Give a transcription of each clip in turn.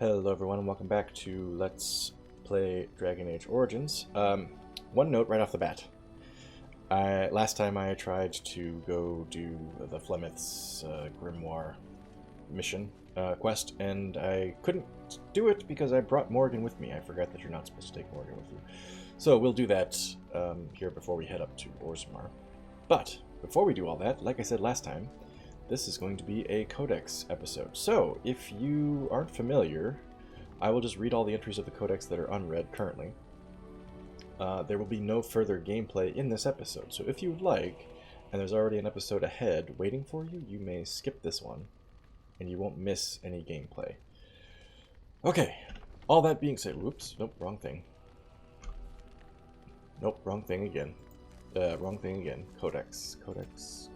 Hello everyone and welcome back to Let's Play Dragon Age Origins. One note right off the bat. Last time I tried to go do the Flemeth's Grimoire mission quest, and I couldn't do it because I brought Morgan with me. I forgot that you're not supposed to take Morgan with you. So we'll do that here before we head up to Orzammar. But before we do all that, like I said last time, this is going to be a Codex episode. So, if you aren't familiar, I will just read all the entries of the Codex that are unread currently. There will be no further gameplay in this episode, so if you would like, and there's already an episode ahead waiting for you, you may skip this one, and you won't miss any gameplay. Okay, all that being said, whoops, nope, wrong thing. Nope, wrong thing again. Wrong thing again. Codex. Codex.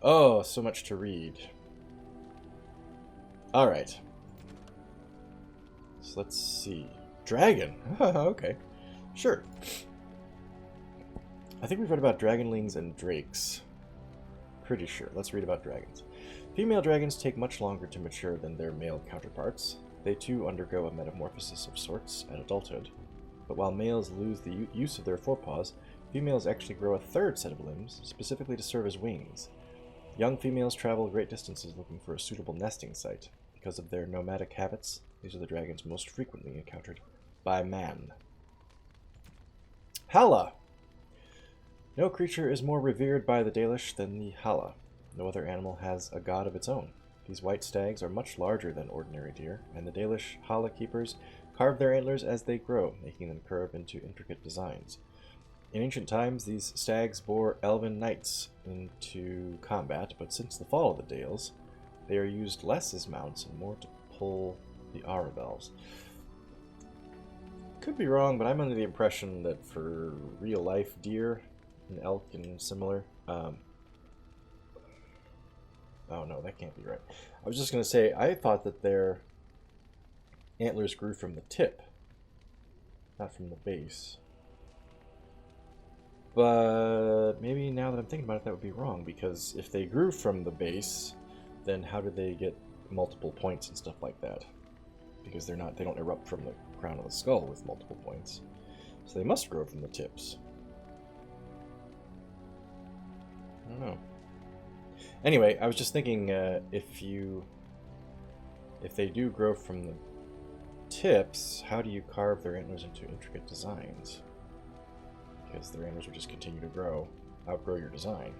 Oh, so much to read. Alright. So let's see. Dragon. Okay. Sure. I think we've read about dragonlings and drakes. Pretty sure. Let's read about dragons. Female dragons take much longer to mature than their male counterparts. They too undergo a metamorphosis of sorts at adulthood. But while males lose the use of their forepaws, females actually grow a third set of limbs, specifically to serve as wings. Young females travel great distances looking for a suitable nesting site. Because of their nomadic habits, these are the dragons most frequently encountered by man. Hala! No creature is more revered by the Dalish than the Hala. No other animal has a god of its own. These white stags are much larger than ordinary deer, and the Dalish Hala keepers carve their antlers as they grow, making them curve into intricate designs. In ancient times, these stags bore Elven knights into combat, but since the fall of the Dales, they are used less as mounts and more to pull the Arabels. Could be wrong, but I'm under the impression that for real-life deer and elk and similar... oh no, that can't be right. I was just going to say, I thought that their antlers grew from the tip, not from the base. But maybe now that I'm thinking about it, that would be wrong, because if they grew from the base, then how did they get multiple points and stuff like that? Because they don't erupt from the crown of the skull with multiple points. So they must grow from the tips. I don't know. Anyway, I was just thinking if they do grow from the tips, how do you carve their antlers into intricate designs? Because their antlers will just continue to grow, outgrow your design.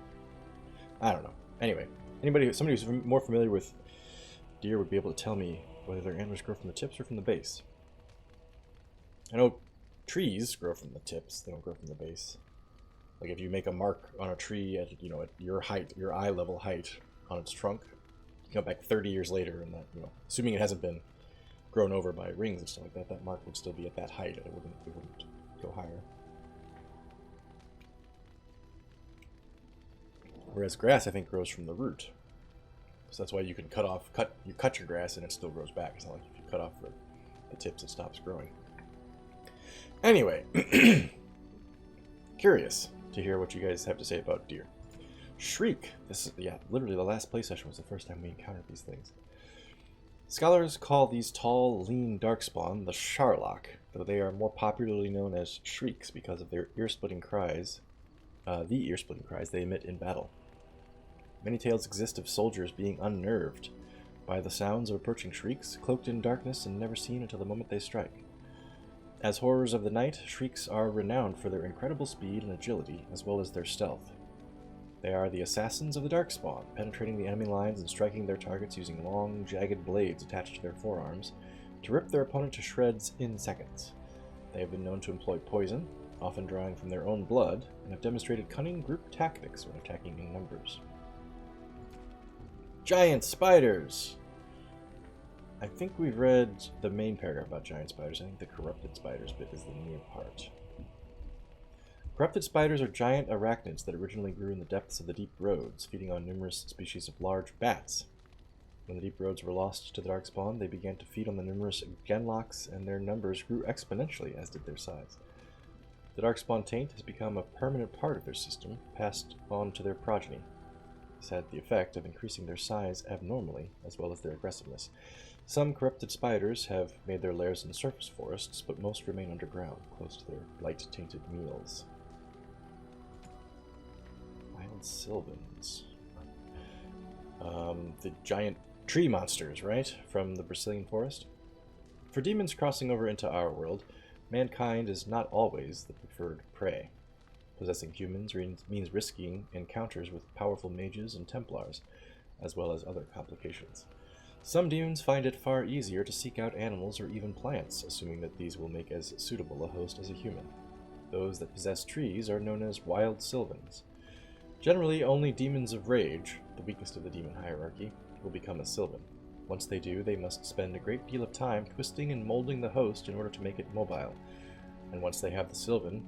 I don't know. Anyway, somebody who's more familiar with deer would be able to tell me whether their antlers grow from the tips or from the base. I know trees grow from the tips; they don't grow from the base. Like if you make a mark on a tree at at your height, your eye level height on its trunk, you come back 30 years later, and that assuming it hasn't been grown over by rings and stuff like that, that mark would still be at that height. It wouldn't go higher. Whereas grass, I think, grows from the root. So that's why you can cut your grass and it still grows back. It's not like if you cut off the tips, it stops growing. Anyway, curious to hear what you guys have to say about deer. Shriek. This is, literally the last play session was the first time we encountered these things. Scholars call these tall, lean darkspawn the Sharlock, though they are more popularly known as shrieks because of their ear-splitting cries, the ear-splitting cries they emit in battle. Many tales exist of soldiers being unnerved by the sounds of approaching shrieks, cloaked in darkness and never seen until the moment they strike. As horrors of the night, shrieks are renowned for their incredible speed and agility, as well as their stealth. They are the assassins of the Darkspawn, penetrating the enemy lines and striking their targets using long, jagged blades attached to their forearms to rip their opponent to shreds in seconds. They have been known to employ poison, often drawing from their own blood, and have demonstrated cunning group tactics when attacking in numbers. Giant spiders! I think we've read the main paragraph about giant spiders. I think the corrupted spiders bit is the near part. Corrupted spiders are giant arachnids that originally grew in the depths of the deep roads, feeding on numerous species of large bats. When the deep roads were lost to the Darkspawn, they began to feed on the numerous genlocks, and their numbers grew exponentially, as did their size. The Darkspawn taint has become a permanent part of their system, passed on to their progeny. has had the effect of increasing their size abnormally, as well as their aggressiveness. Some corrupted spiders have made their lairs in surface forests, but most remain underground, close to their light-tainted meals. Wild Sylvans. The giant tree monsters, right? From the Brazilian forest? For demons crossing over into our world, mankind is not always the preferred prey. Possessing humans means risking encounters with powerful mages and Templars, as well as other complications. Some demons find it far easier to seek out animals or even plants, assuming that these will make as suitable a host as a human. Those that possess trees are known as Wild Sylvans. Generally, only demons of rage, the weakest of the demon hierarchy, will become a Sylvan. Once they do, they must spend a great deal of time twisting and molding the host in order to make it mobile. And once they have, the Sylvan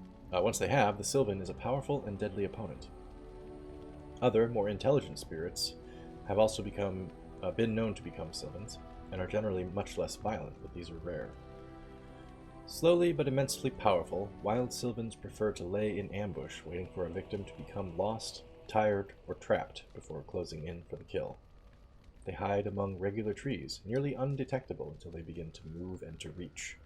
is a powerful and deadly opponent. Other, more intelligent spirits have also been known to become Sylvans, and are generally much less violent, but these are rare. Slowly but immensely powerful, Wild Sylvans prefer to lay in ambush, waiting for a victim to become lost, tired, or trapped before closing in for the kill. They hide among regular trees, nearly undetectable until they begin to move and to reach.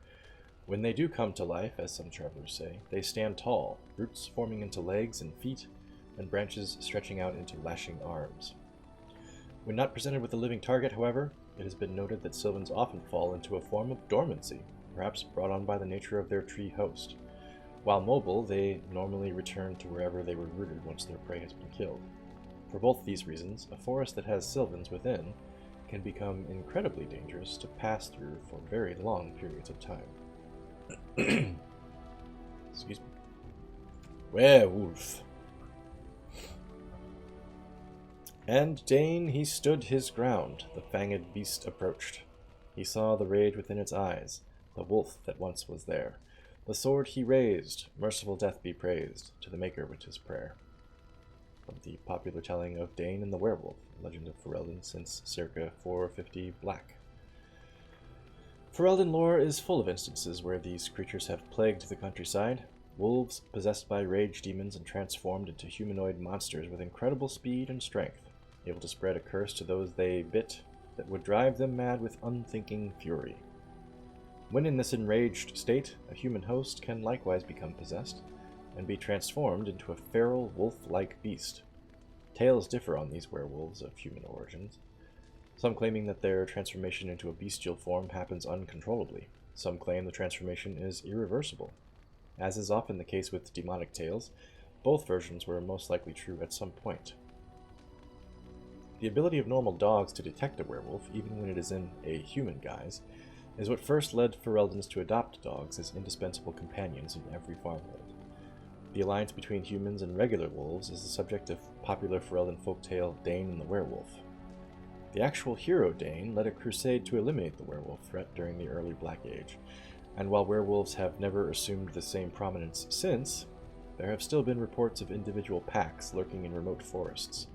When they do come to life, as some travelers say, they stand tall, roots forming into legs and feet, and branches stretching out into lashing arms. When not presented with a living target, however, it has been noted that Sylvans often fall into a form of dormancy, perhaps brought on by the nature of their tree host. While mobile, they normally return to wherever they were rooted once their prey has been killed. For both these reasons, a forest that has Sylvans within can become incredibly dangerous to pass through for very long periods of time. Excuse me. Werewolf. And Dane, he stood his ground. The fanged beast approached. He saw the rage within its eyes, the wolf that once was there. The sword he raised, merciful death be praised, to the Maker with his prayer. From the popular telling of Dane and the Werewolf, legend of Ferelden since circa 450 Black. Ferelden lore is full of instances where these creatures have plagued the countryside. Wolves possessed by rage demons and transformed into humanoid monsters with incredible speed and strength, able to spread a curse to those they bit that would drive them mad with unthinking fury. When in this enraged state, a human host can likewise become possessed and be transformed into a feral wolf-like beast. Tales differ on these werewolves of human origins, some claiming that their transformation into a bestial form happens uncontrollably. Some claim the transformation is irreversible. As is often the case with demonic tales, both versions were most likely true at some point. The ability of normal dogs to detect a werewolf, even when it is in a human guise, is what first led Fereldens to adopt dogs as indispensable companions in every farmhold. The alliance between humans and regular wolves is the subject of popular Ferelden folktale Dane and the Werewolf. The actual hero Dane led a crusade to eliminate the werewolf threat during the early Black Age, and while werewolves have never assumed the same prominence since, there have still been reports of individual packs lurking in remote forests.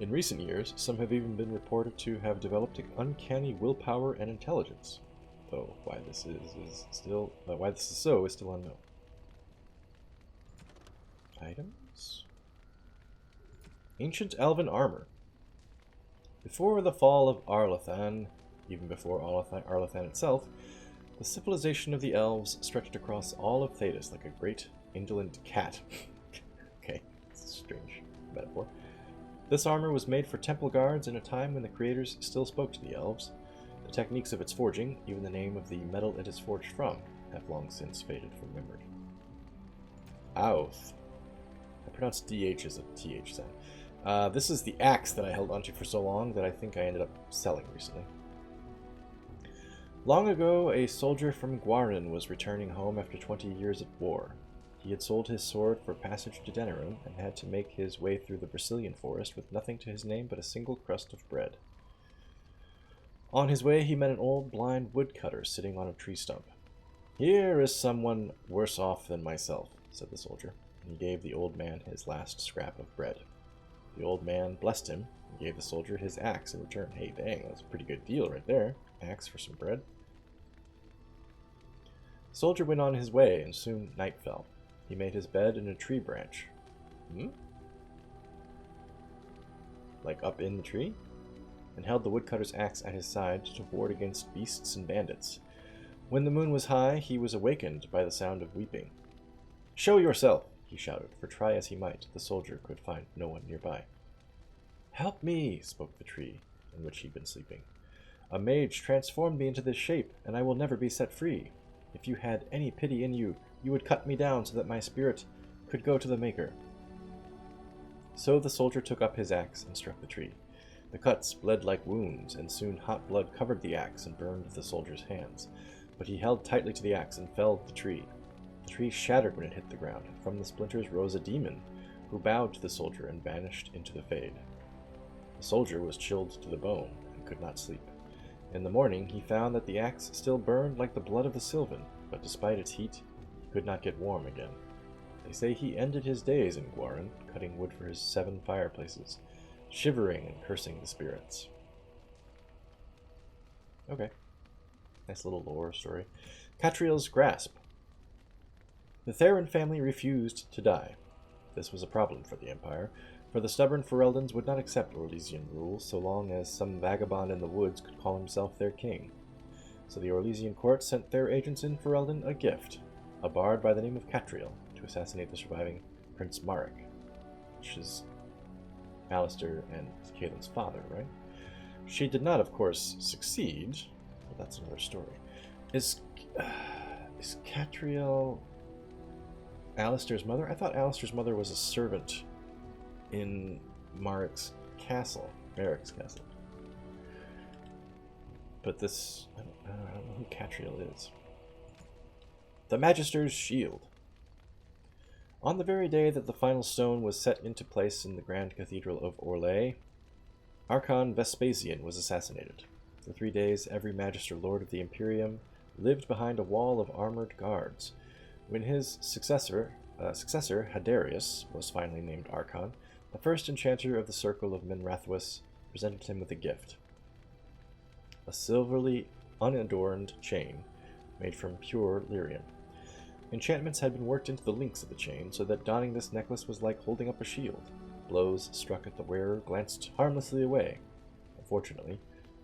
In recent years, some have even been reported to have developed uncanny willpower and intelligence, though why this is still unknown. Items? Ancient Elven armor. Before the fall of Arlathan, even before Arlathan itself, the civilization of the elves stretched across all of Thedas like a great, indolent cat. Okay, it's a strange metaphor. This armor was made for temple guards in a time when the creators still spoke to the elves. The techniques of its forging, even the name of the metal it is forged from, have long since faded from memory. Auth. I pronounced DH as a TH sound. This is the axe that I held onto for so long that I think I ended up selling recently. Long ago, a soldier from Guarin was returning home after 20 years at war. He had sold his sword for passage to Denerim and had to make his way through the Brazilian forest with nothing to his name but a single crust of bread. On his way, he met an old blind woodcutter sitting on a tree stump. "Here is someone worse off than myself," said the soldier. He gave the old man his last scrap of bread. The old man blessed him and gave the soldier his axe in return. Hey, dang, that's a pretty good deal right there. Axe for some bread. The soldier went on his way, and soon night fell. He made his bed in a tree branch. Like up in the tree? And held the woodcutter's axe at his side to ward against beasts and bandits. When the moon was high, he was awakened by the sound of weeping. "Show yourself!" he shouted, for try as he might, the soldier could find no one nearby. "Help me!" spoke the tree, in which he'd been sleeping. "A mage transformed me into this shape, and I will never be set free. If you had any pity in you, you would cut me down so that my spirit could go to the Maker." So the soldier took up his axe and struck the tree. The cuts bled like wounds, and soon hot blood covered the axe and burned the soldier's hands. But he held tightly to the axe and felled the tree. The tree shattered when it hit the ground, and from the splinters rose a demon, who bowed to the soldier and vanished into the fade. The soldier was chilled to the bone and could not sleep. In the morning he found that the axe still burned like the blood of the Sylvan, but despite its heat, he could not get warm again. They say he ended his days in Gwaran, cutting wood for his 7 fireplaces, shivering and cursing the spirits. Okay. Nice little lore story. Catriel's Grasp. The Theron family refused to die. This was a problem for the Empire, for the stubborn Fereldans would not accept Orlesian rule so long as some vagabond in the woods could call himself their king. So the Orlesian court sent their agents in Ferelden a gift, a bard by the name of Catriel, to assassinate the surviving Prince Marek, which is Alistair and Kaelin's father, right? She did not, of course, succeed, but that's another story. Is Catriel Alistair's mother? I thought Alistair's mother was a servant in Marek's castle. But this, I don't know who Catriel is. The Magister's Shield. On the very day that the final stone was set into place in the Grand Cathedral of Orlais, Archon Vespasian was assassinated. For 3 days, every Magister Lord of the Imperium lived behind a wall of armored guards. When his successor, Hadarius, was finally named Archon, the first enchanter of the Circle of Minrathous presented him with a gift. A silverly unadorned chain made from pure lyrium. Enchantments had been worked into the links of the chain, so that donning this necklace was like holding up a shield. Blows struck at the wearer glanced harmlessly away. Unfortunately,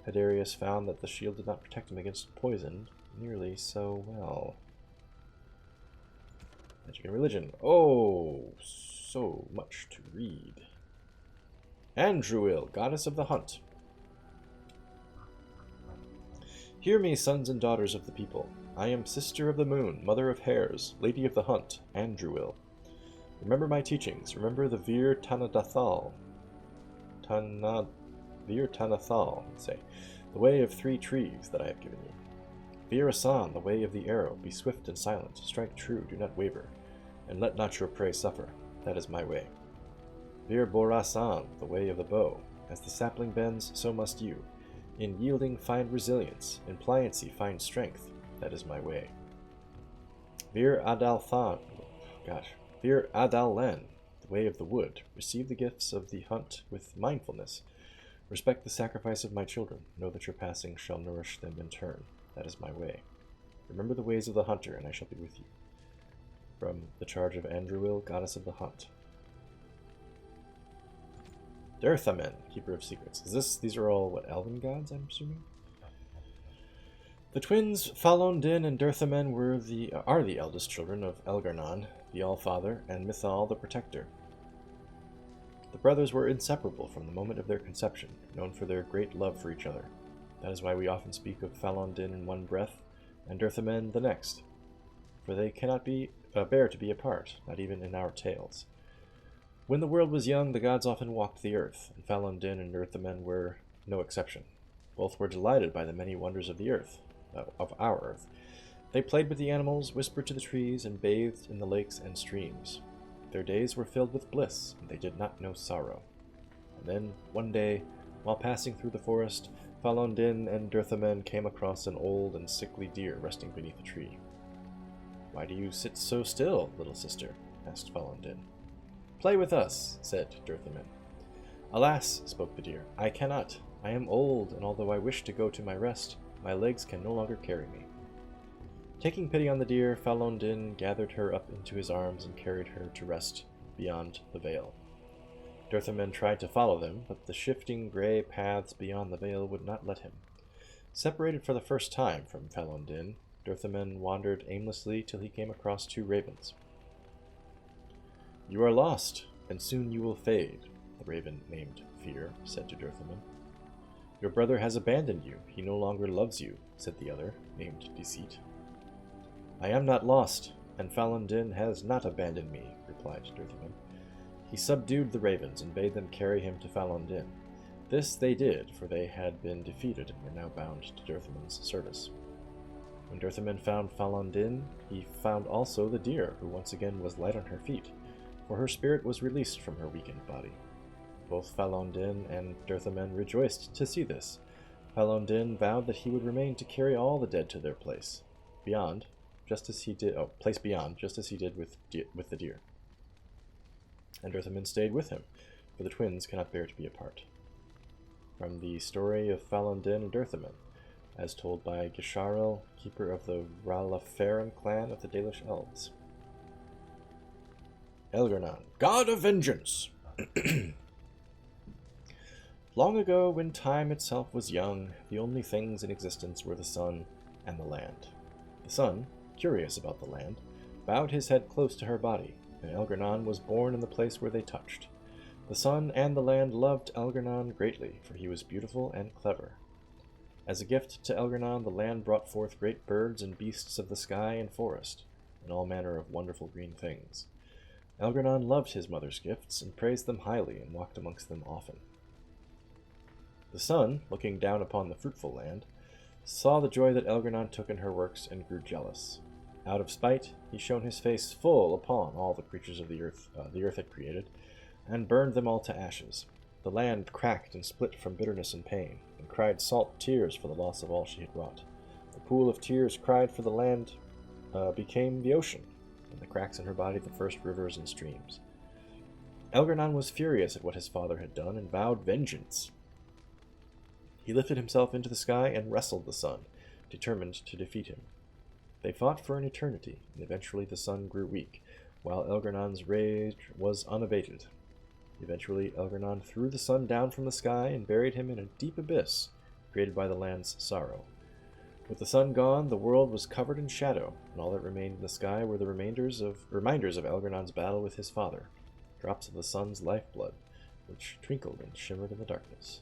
Hadarius found that the shield did not protect him against poison nearly so well. Magic and religion. Oh, so much to read. Andruil, goddess of the hunt. Hear me, sons and daughters of the people. I am sister of the moon, mother of hares, lady of the hunt, Andruil. Remember my teachings. Remember the Vir Tanadathal. Vir Tanathal, say, the way of 3 trees that I have given you. Vir Asan, the way of the arrow. Be swift and silent. Strike true, do not waver. And let not your prey suffer. That is my way. Vir Borasan, the way of the bow. As the sapling bends, so must you. In yielding find resilience. In pliancy find strength. That is my way. Vir Adalthan, Vir Adallen, the way of the wood. Receive the gifts of the hunt with mindfulness. Respect the sacrifice of my children. Know that your passing shall nourish them in turn. That is my way. Remember the ways of the hunter, and I shall be with you. From the charge of Andruil, goddess of the hunt. Derthamen, keeper of secrets. These are all, what, elven gods, I'm assuming? The twins Falon-Din and Derthamen are the eldest children of Elgarnon, the All-Father, and Mythal, the Protector. The brothers were inseparable from the moment of their conception, known for their great love for each other. That is why we often speak of Falon-Din in one breath, and Derthamen the next, for they cannot bear to be apart, not even in our tales. When the world was young, the gods often walked the earth, and Falon-Din and Derthamen were no exception. Both were delighted by the many wonders of the earth, of our earth. They played with the animals, whispered to the trees, and bathed in the lakes and streams. Their days were filled with bliss, and they did not know sorrow. And then, one day, while passing through the forest, Falon-Din and Derthamen came across an old and sickly deer resting beneath a tree. "Why do you sit so still, little sister?" asked Falon-Din. "Play with us," said Derthamen. "Alas," spoke the deer, "I cannot. I am old, and although I wish to go to my rest, my legs can no longer carry me." Taking pity on the deer, Falon-Din gathered her up into his arms and carried her to rest beyond the veil. Durthamen tried to follow them, but the shifting grey paths beyond the veil would not let him. Separated for the first time from Ferelden, Durthamen wandered aimlessly till he came across 2 ravens. "You are lost, and soon you will fade," the raven named Fear said to Durthamen. "Your brother has abandoned you. He no longer loves you," said the other, named Deceit. "I am not lost, and Ferelden has not abandoned me," replied Durthamen. He subdued the ravens and bade them carry him to Ferelden. This they did, for they had been defeated and were now bound to Durthamen's service. When Durthamen found Ferelden, he found also the deer, who once again was light on her feet, for her spirit was released from her weakened body. Both Ferelden and Durthamen rejoiced to see this. Ferelden vowed that he would remain to carry all the dead to their place beyond, just as he did with the deer. And Durthamen stayed with him, for the twins cannot bear to be apart. From the story of Ferelden and Durthamen, as told by Gisharil, keeper of the Ralafaran clan of the Dalish Elves. Elgin, God of Vengeance! Long ago, when time itself was young, the only things in existence were the sun and the land. The sun, curious about the land, bowed his head close to her body, and Elgin was born in the place where they touched. The sun and the land loved Elgin greatly, for he was beautiful and clever. As a gift to Elgin, the land brought forth great birds and beasts of the sky and forest, and all manner of wonderful green things. Elgin loved his mother's gifts, and praised them highly, and walked amongst them often. The sun, looking down upon the fruitful land, saw the joy that Elgin took in her works, and grew jealous. Out of spite, he shone his face full upon all the creatures of the earth had created, and burned them all to ashes. The land cracked and split from bitterness and pain, and cried salt tears for the loss of all she had wrought. The pool of tears cried for the land became the ocean, and the cracks in her body the first rivers and streams. Elgin was furious at what his father had done, and vowed vengeance. He lifted himself into the sky and wrestled the sun, determined to defeat him. They fought for an eternity, and eventually the sun grew weak, while Elgin's rage was unabated. Eventually Elgin threw the sun down from the sky and buried him in a deep abyss, created by the land's sorrow. With the sun gone, the world was covered in shadow, and all that remained in the sky were the reminders of Elgin's battle with his father, drops of the sun's lifeblood, which twinkled and shimmered in the darkness.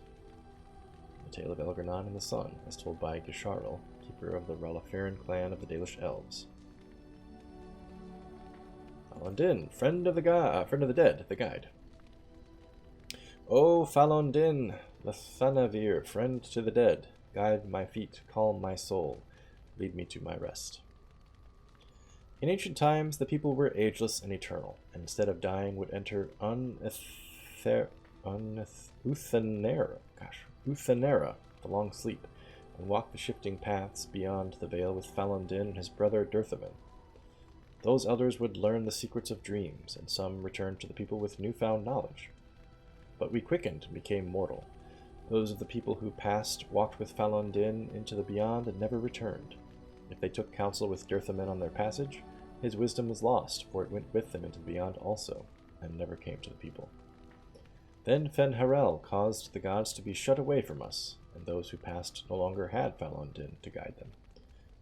The Tale of Elgin and the Sun, as told by Gisharil, keeper of the Ralafaran clan of the Dalish Elves. Ferelden, friend of the dead, the guide. O Ferelden, Lethanavir, friend to the dead, guide my feet, calm my soul, lead me to my rest. In ancient times, the people were ageless and eternal, and instead of dying would enter Uthanera, the long sleep, and walk the shifting paths beyond the veil with Ferelden and his brother Durthamen. Those elders would learn the secrets of dreams, and some returned to the people with newfound knowledge. But we quickened and became mortal. Those of the people who passed walked with Ferelden into the beyond and never returned. If they took counsel with Durthamen on their passage, his wisdom was lost, for it went with them into the beyond also, and never came to the people. Then Fen'Harel caused the gods to be shut away from us, and those who passed no longer had Ferelden to guide them.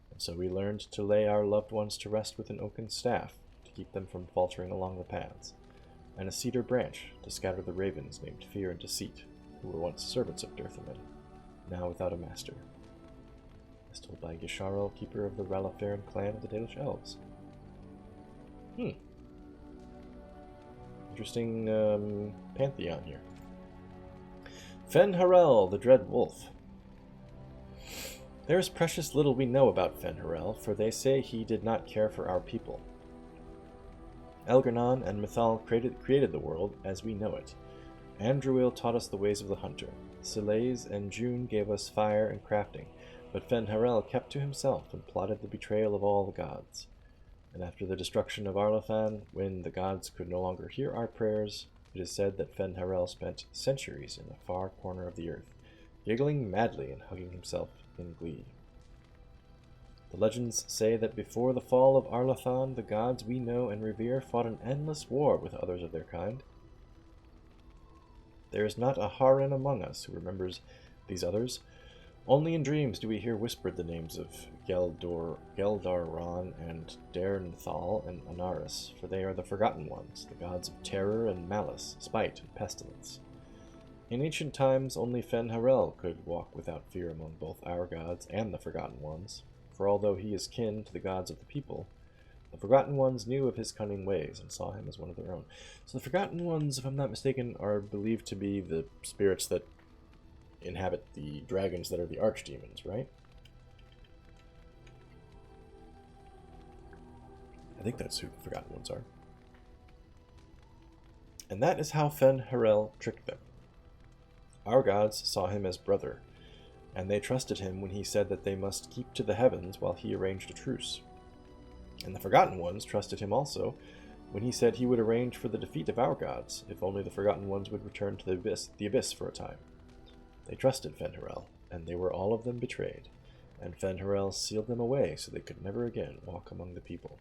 And so we learned to lay our loved ones to rest with an oaken staff, to keep them from faltering along the paths, and a cedar branch to scatter the ravens named Fear and Deceit, who were once servants of Durthamen, now without a master. As told by Gisharil, keeper of the Ralafaran clan of the Dalish Elves. Interesting pantheon here. Fen'Harel, the Dread Wolf. There is precious little we know about Fen'Harel, for they say he did not care for our people. Elgin and Mythal created the world as we know it. Andruil taught us the ways of the hunter. Soleil and June gave us fire and crafting, but Fen'Harel kept to himself and plotted the betrayal of all the gods. And after the destruction of Arlathan, when the gods could no longer hear our prayers, it is said that Fen'Harel spent centuries in a far corner of the earth, giggling madly and hugging himself in glee. The legends say that before the fall of Arlathan, the gods we know and revere fought an endless war with others of their kind. There is not a Haran among us who remembers these others. Only in dreams do we hear whispered the names of Geldaron and Dernthal and Anaris, for they are the Forgotten Ones, the gods of terror and malice, spite and pestilence. In ancient times, only Fen-Harel could walk without fear among both our gods and the Forgotten Ones, for although he is kin to the gods of the people, the Forgotten Ones knew of his cunning ways and saw him as one of their own. So the Forgotten Ones, if I'm not mistaken, are believed to be the spirits that inhabit the dragons that are the archdemons, right? I think that's who the Forgotten Ones are. And that is how Fen-Harel tricked them. Our gods saw him as brother, and they trusted him when he said that they must keep to the heavens while he arranged a truce. And the Forgotten Ones trusted him also when he said he would arrange for the defeat of our gods, if only the Forgotten Ones would return to the abyss for a time. They trusted Fen-Harel, and they were all of them betrayed, and Fen-Harel sealed them away so they could never again walk among the people.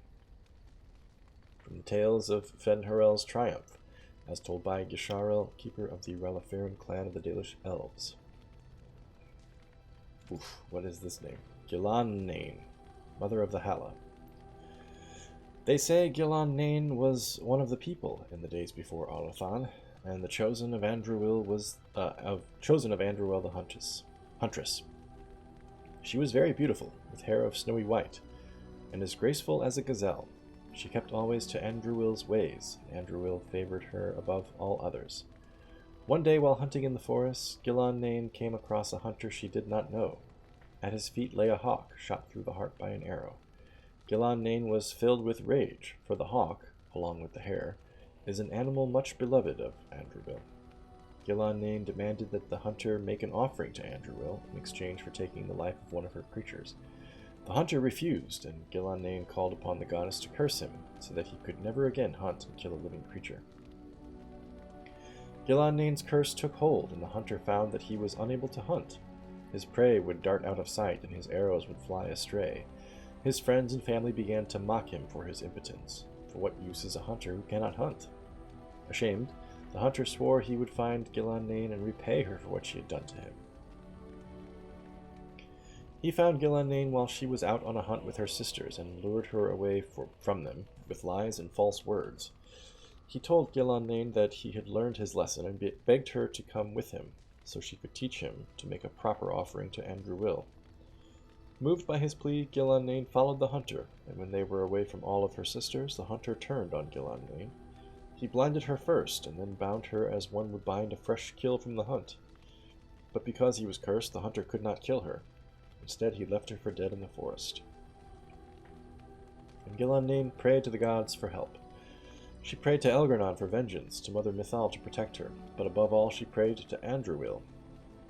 From the tales of Fen-Harel's triumph, as told by Gisharel, keeper of the Reliferan clan of the Dalish Elves. Oof, what is this name? Gillan-Nain, mother of the Hala. They say Gillan-Nain was one of the people in the days before Alathan, and the chosen of Andruil the huntress. She was very beautiful, with hair of snowy white, and as graceful as a gazelle. She kept always to Andruil's ways, and Andruil favored her above all others. One day, while hunting in the forest, Gillan-Nain came across a hunter she did not know. At his feet lay a hawk, shot through the heart by an arrow. Gillan-Nain was filled with rage, for the hawk, along with the hare, is an animal much beloved of Andruil. Gillan-Nain demanded that the hunter make an offering to Andruil in exchange for taking the life of one of her creatures. The hunter refused, and Gillan-Nain called upon the goddess to curse him, so that he could never again hunt and kill a living creature. Gillan-Nain's curse took hold, and the hunter found that he was unable to hunt. His prey would dart out of sight, and his arrows would fly astray. His friends and family began to mock him for his impotence. For what use is a hunter who cannot hunt? Ashamed, the hunter swore he would find Gillan-Nain and repay her for what she had done to him. He found Gillan-Nain while she was out on a hunt with her sisters and lured her away from them with lies and false words. He told Gillan-Nain that he had learned his lesson and begged her to come with him so she could teach him to make a proper offering to Andruil. Moved by his plea, Gillan-Nain followed the hunter, and when they were away from all of her sisters, the hunter turned on Gillan-Nain. He blinded her first, and then bound her as one would bind a fresh kill from the hunt. But because he was cursed, the hunter could not kill her. Instead, he left her for dead in the forest. And Gillan-Nain prayed to the gods for help. She prayed to Elgin for vengeance, to Mother Mythal to protect her, but above all she prayed to Andruil.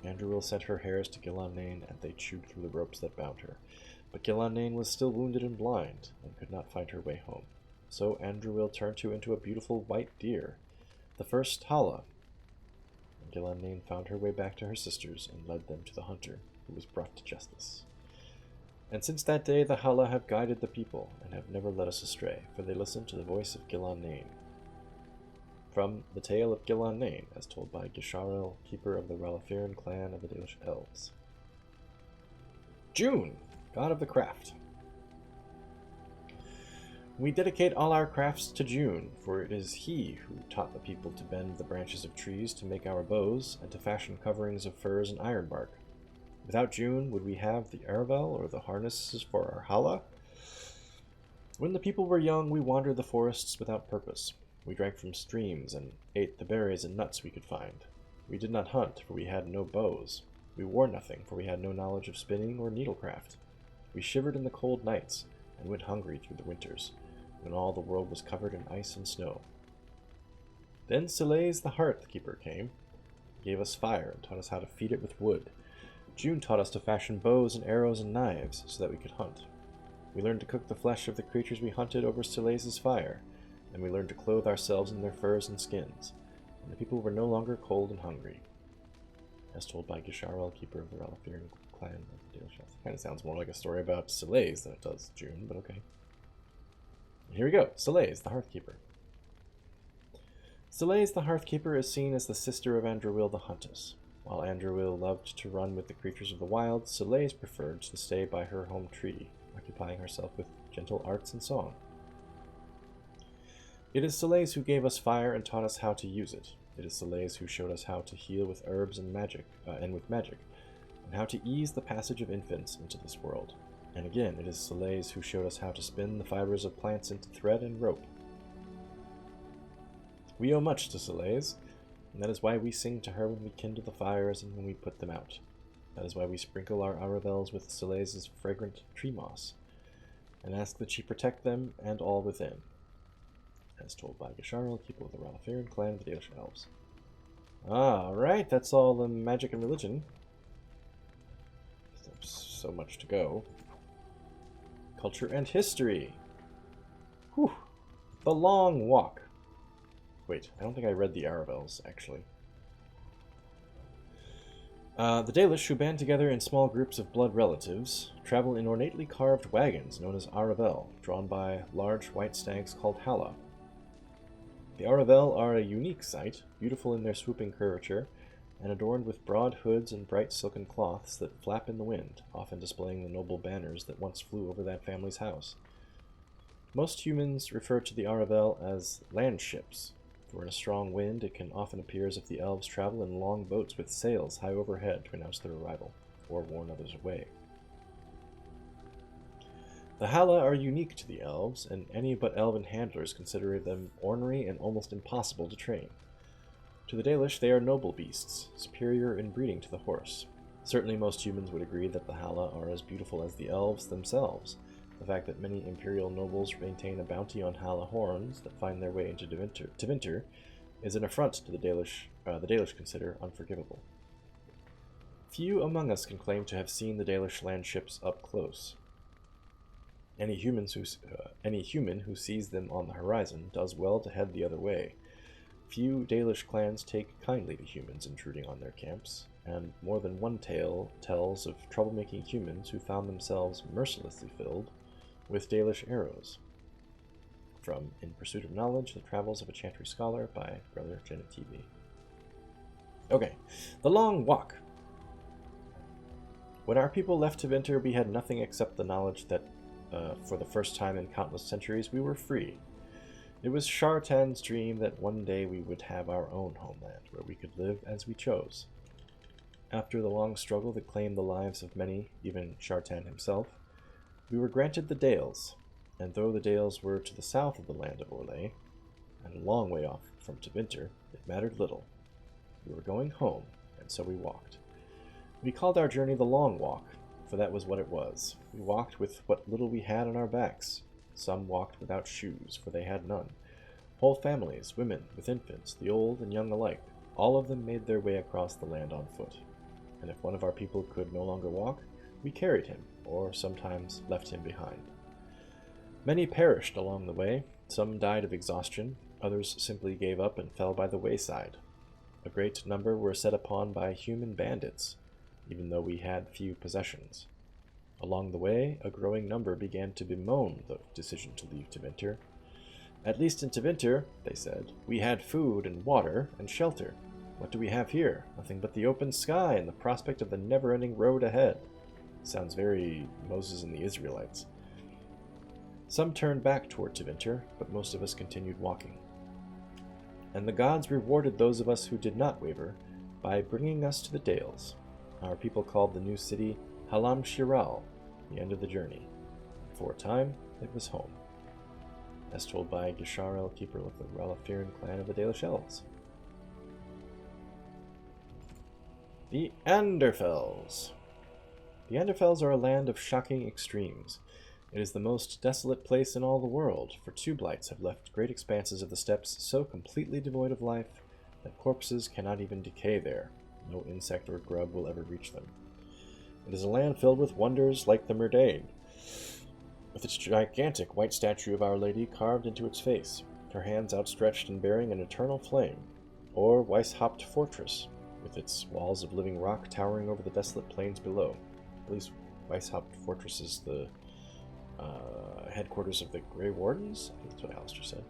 Andruil sent her hairs to Gillan-Nain, and they chewed through the ropes that bound her. But Gillan-Nain was still wounded and blind, and could not find her way home. So Andruil turned her into a beautiful white deer, the first Hala. And Gillan-Nain found her way back to her sisters, and led them to the hunter, who was brought to justice. And since that day the Hala have guided the people, and have never led us astray, for they listened to the voice of Gillan-Nain. From the Tale of Gillan-Nain, as told by Gisharel, keeper of the Reliferan clan of the Dalish Elves. June, god of the craft. We dedicate all our crafts to June, for it is he who taught the people to bend the branches of trees to make our bows, and to fashion coverings of furs and ironbark. Without June, would we have the Aravel or the harnesses for our Hala? When the people were young, we wandered the forests without purpose. We drank from streams and ate the berries and nuts we could find. We did not hunt, for we had no bows. We wore nothing, for we had no knowledge of spinning or needlecraft. We shivered in the cold nights, and went hungry through the winters, when all the world was covered in ice and snow. Then Soleil the Hearth keeper came, gave us fire, and taught us how to feed it with wood. June taught us to fashion bows and arrows and knives, so that we could hunt. We learned to cook the flesh of the creatures we hunted over Soleil's fire, and we learned to clothe ourselves in their furs and skins, and the people were no longer cold and hungry. As told by Gisharel, keeper of the Reliferan clan of Dalish. Kind of sounds more like a story about Soleil than it does June, but okay. And here we go, Soleil, the Hearth keeper. Soleil the Hearthkeeper is seen as the sister of Andruil the Huntress. While Andruil loved to run with the creatures of the wild, Soleil preferred to stay by her home tree, occupying herself with gentle arts and song. It is Soleil who gave us fire and taught us how to use it. It is Soleil who showed us how to heal with herbs and magic, and how to ease the passage of infants into this world. And again, it is Soleil who showed us how to spin the fibers of plants into thread and rope. We owe much to Soleil, and that is why we sing to her when we kindle the fires and when we put them out. That is why we sprinkle our aravels with Soleil's fragrant tree moss, and ask that she protect them and all within. As told by Gisharl, keeper of the Ralafiran clan of the Dalish Elves. Alright, that's all the magic and religion. So much to go. Culture and history. Whew. The Long Walk. Wait, I don't think I read the Aravels, actually. The Dalish, who band together in small groups of blood relatives, travel in ornately carved wagons known as Aravel, drawn by large white stags called Hala. The Aravel are a unique sight, beautiful in their swooping curvature, and adorned with broad hoods and bright silken cloths that flap in the wind, often displaying the noble banners that once flew over that family's house. Most humans refer to the Aravel as land ships, for in a strong wind it can often appear as if the elves travel in long boats with sails high overhead to announce their arrival, or warn others away. The Hala are unique to the elves, and any but elven handlers consider them ornery and almost impossible to train. To the Dalish, they are noble beasts, superior in breeding to the horse. Certainly most humans would agree that the Hala are as beautiful as the elves themselves. The fact that many imperial nobles maintain a bounty on Hala horns that find their way into Tevinter is an affront to the Dalish consider unforgivable. Few among us can claim to have seen the Dalish land ships up close. Any human who sees them on the horizon does well to head the other way. Few Dalish clans take kindly to humans intruding on their camps, and more than one tale tells of troublemaking humans who found themselves mercilessly filled with Dalish arrows. From In Pursuit of Knowledge, The Travels of a Chantry Scholar by Brother Janet TV. Okay, The Long Walk. When our people left Tevinter, we had nothing except the knowledge that for the first time in countless centuries, we were free. It was Shartan's dream that one day we would have our own homeland, where we could live as we chose. After the long struggle that claimed the lives of many, even Shartan himself, we were granted the Dales, and though the Dales were to the south of the land of Orlais, and a long way off from Tevinter, it mattered little. We were going home, and so we walked. We called our journey the Long Walk, for that was what it was. We walked with what little we had on our backs. Some walked without shoes, for they had none. Whole families, women with infants, the old and young alike, all of them made their way across the land on foot. And if one of our people could no longer walk, we carried him, or sometimes left him behind. Many perished along the way. Some died of exhaustion, others simply gave up and fell by the wayside. A great number were set upon by human bandits, even though we had few possessions. Along the way, a growing number began to bemoan the decision to leave Tevinter. At least in Tevinter, they said, we had food and water and shelter. What do we have here? Nothing but the open sky and the prospect of the never-ending road ahead. Sounds very Moses and the Israelites. Some turned back toward Tevinter, but most of us continued walking. And the gods rewarded those of us who did not waver by bringing us to the Dales. Our people called the new city Halam Shiral, the end of the journey. For a time, it was home. As told by Gisharl, keeper of the Ralafiran clan of the Dalish Elves. The Anderfels. The Anderfels are a land of shocking extremes. It is the most desolate place in all the world, for two blights have left great expanses of the steppes so completely devoid of life that corpses cannot even decay there. No insect or grub will ever reach them. It is a land filled with wonders like the Myrdain, with its gigantic white statue of Our Lady carved into its face, her hands outstretched and bearing an eternal flame, or Weishaupt Fortress, with its walls of living rock towering over the desolate plains below. At least Weishaupt Fortress is the headquarters of the Grey Wardens? I think that's what Alistair said.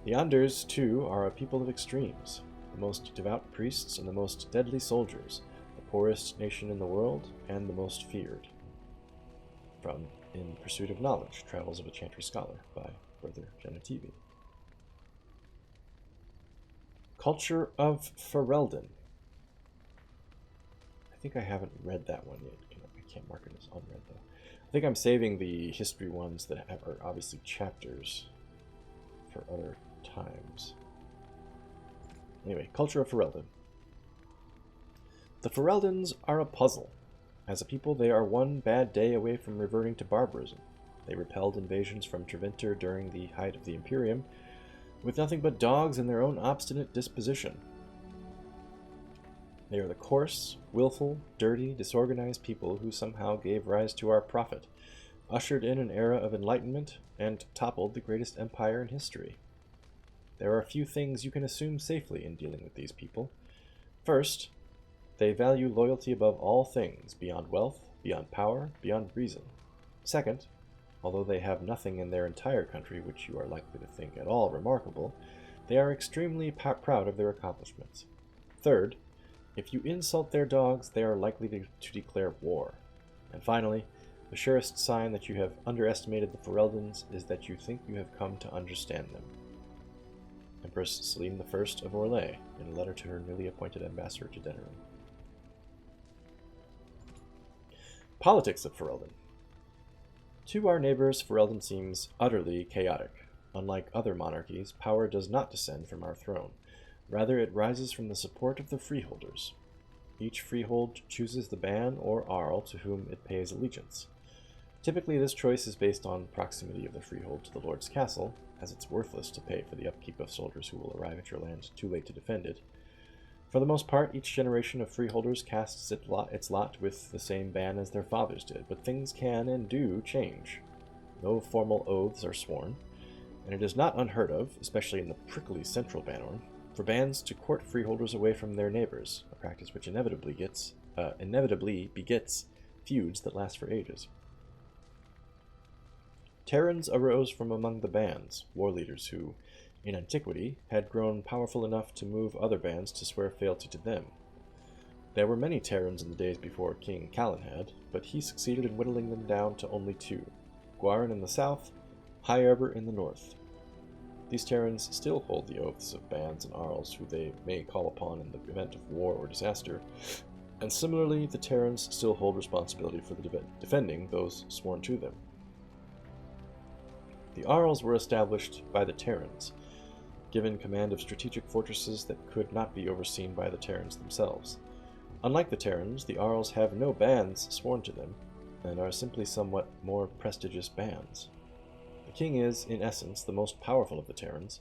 The Anders, too, are a people of extremes, the most devout priests and the most deadly soldiers, the poorest nation in the world, and the most feared. From In Pursuit of Knowledge, Travels of a Chantry Scholar, by Brother Genetivi. Culture of Ferelden. I think I haven't read that one yet. I can't mark it as unread, though. I think I'm saving the history ones that are obviously chapters for other times. Anyway, Culture of Ferelden. The Fereldens are a puzzle. As a people, they are one bad day away from reverting to barbarism. They repelled invasions from Trevinter during the height of the Imperium, with nothing but dogs and their own obstinate disposition. They are the coarse, willful, dirty, disorganized people who somehow gave rise to our prophet, ushered in an era of enlightenment, and toppled the greatest empire in history. There are a few things you can assume safely in dealing with these people. First, they value loyalty above all things, beyond wealth, beyond power, beyond reason. Second, although they have nothing in their entire country which you are likely to think at all remarkable, they are extremely proud of their accomplishments. Third, if you insult their dogs, they are likely to declare war. And finally, the surest sign that you have underestimated the Fereldens is that you think you have come to understand them. Empress Celine I of Orlais, in a letter to her newly appointed ambassador to Denerim. Politics of Ferelden. To our neighbors, Ferelden seems utterly chaotic. Unlike other monarchies, power does not descend from our throne. Rather, it rises from the support of the freeholders. Each freehold chooses the ban or Arl to whom it pays allegiance. Typically, this choice is based on proximity of the freehold to the Lord's castle, as it's worthless to pay for the upkeep of soldiers who will arrive at your land too late to defend it. For the most part, each generation of freeholders casts its lot with the same ban as their fathers did, but things can and do change. No formal oaths are sworn, and it is not unheard of, especially in the prickly central Banorn, for bands to court freeholders away from their neighbors, a practice which inevitably begets feuds that last for ages. Terrans arose from among the bands, war leaders who, in antiquity, had grown powerful enough to move other bands to swear fealty to them. There were many Terrans in the days before King Kaelin had, but he succeeded in whittling them down to only two, Gwarin in the south, Highever in the north. These Terrans still hold the oaths of bands and Arls who they may call upon in the event of war or disaster, and similarly the Terrans still hold responsibility for defending those sworn to them. The Arls were established by the Terrans, given command of strategic fortresses that could not be overseen by the Terrans themselves. Unlike the Terrans, the Arls have no bands sworn to them, and are simply somewhat more prestigious bands. The king is, in essence, the most powerful of the Terrans.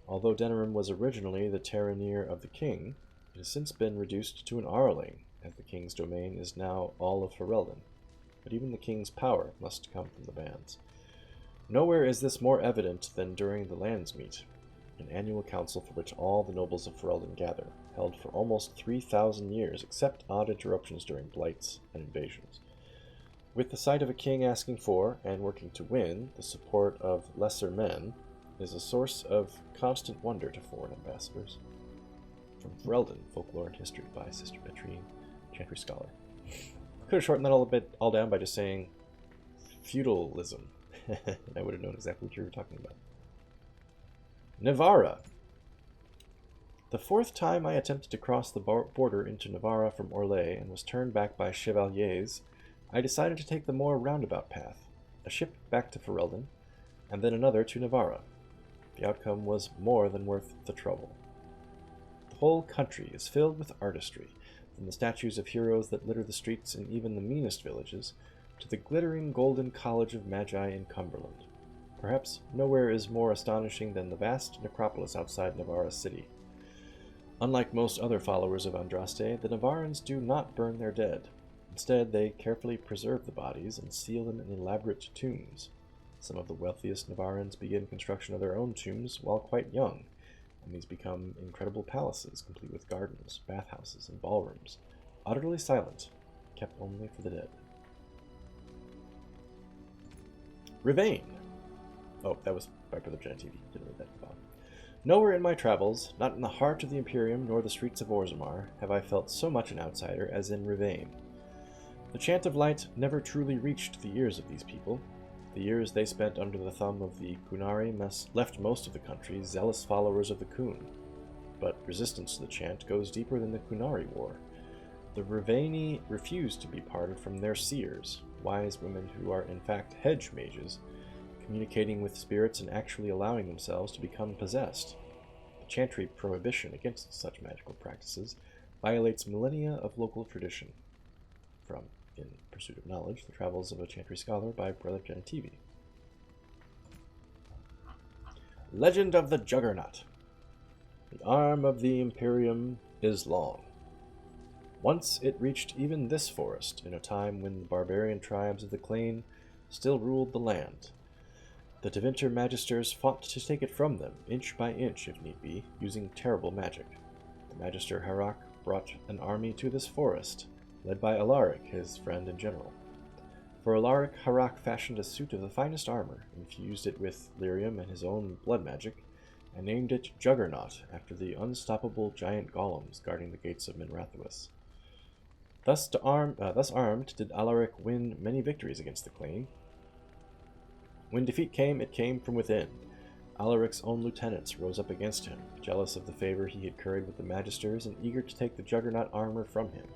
Although Denerim was originally the Terraneer of the king, it has since been reduced to an Arling, as the king's domain is now all of Ferelden. But even the king's power must come from the bands. Nowhere is this more evident than during the Landsmeet, an annual council for which all the nobles of Ferelden gather, held for almost 3,000 years, except odd interruptions during blights and invasions. With the sight of a king asking for, and working to win, the support of lesser men, is a source of constant wonder to foreign ambassadors. From Ferelden, Folklore and History by Sister Petrine, Chantry Scholar. I could have shortened that all down by just saying feudalism. I would have known exactly what you were talking about. Navarra. The fourth time I attempted to cross the border into Navarra from Orlais and was turned back by chevaliers, I decided to take the more roundabout path, a ship back to Ferelden, and then another to Navarra. The outcome was more than worth the trouble. The whole country is filled with artistry, from the statues of heroes that litter the streets in even the meanest villages, to the glittering golden college of Magi in Cumberland. Perhaps nowhere is more astonishing than the vast necropolis outside Navarra city. Unlike most other followers of Andraste, the Navarrans do not burn their dead. Instead, they carefully preserve the bodies and seal them in elaborate tombs. Some of the wealthiest Navarrans begin construction of their own tombs while quite young, and these become incredible palaces, complete with gardens, bathhouses, and ballrooms, utterly silent, kept only for the dead. Rivain. Oh, that was by Brother Genetivi. Didn't read that at the bottom. Nowhere in my travels, not in the heart of the Imperium nor the streets of Orzammar, have I felt so much an outsider as in Rivain. The chant of light never truly reached the ears of these people. The years they spent under the thumb of the Qunari left most of the country zealous followers of the Qun. But resistance to the chant goes deeper than the Qunari War. The Rivaini refuse to be parted from their seers, wise women who are in fact hedge mages, communicating with spirits and actually allowing themselves to become possessed. The chantry prohibition against such magical practices violates millennia of local tradition. From In Pursuit of Knowledge, The Travels of a Chantry Scholar by Brother Gentivi. Legend of the Juggernaut. The arm of the Imperium is long. Once it reached even this forest, in a time when the barbarian tribes of the Clane still ruled the land. The Tevinter Magisters fought to take it from them, inch by inch if need be, using terrible magic. The Magister Harak brought an army to this forest, led by Alaric, his friend and general. For Alaric, Harak fashioned a suit of the finest armor, infused it with lyrium and his own blood magic, and named it Juggernaut after the unstoppable giant golems guarding the gates of Minrathous. Thus armed did Alaric win many victories against the Clane. When defeat came, it came from within. Alaric's own lieutenants rose up against him, jealous of the favor he had curried with the Magisters and eager to take the Juggernaut armor from him.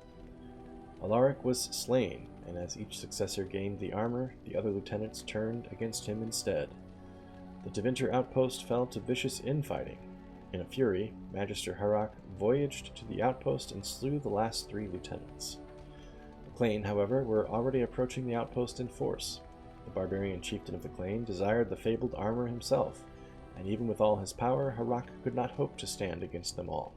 Alaric was slain, and as each successor gained the armor, the other lieutenants turned against him instead. The Tevinter outpost fell to vicious infighting. In a fury, Magister Harak voyaged to the outpost and slew the last 3 lieutenants. The Clane, however, were already approaching the outpost in force. The barbarian chieftain of the Clane desired the fabled armor himself, and even with all his power, Harak could not hope to stand against them all.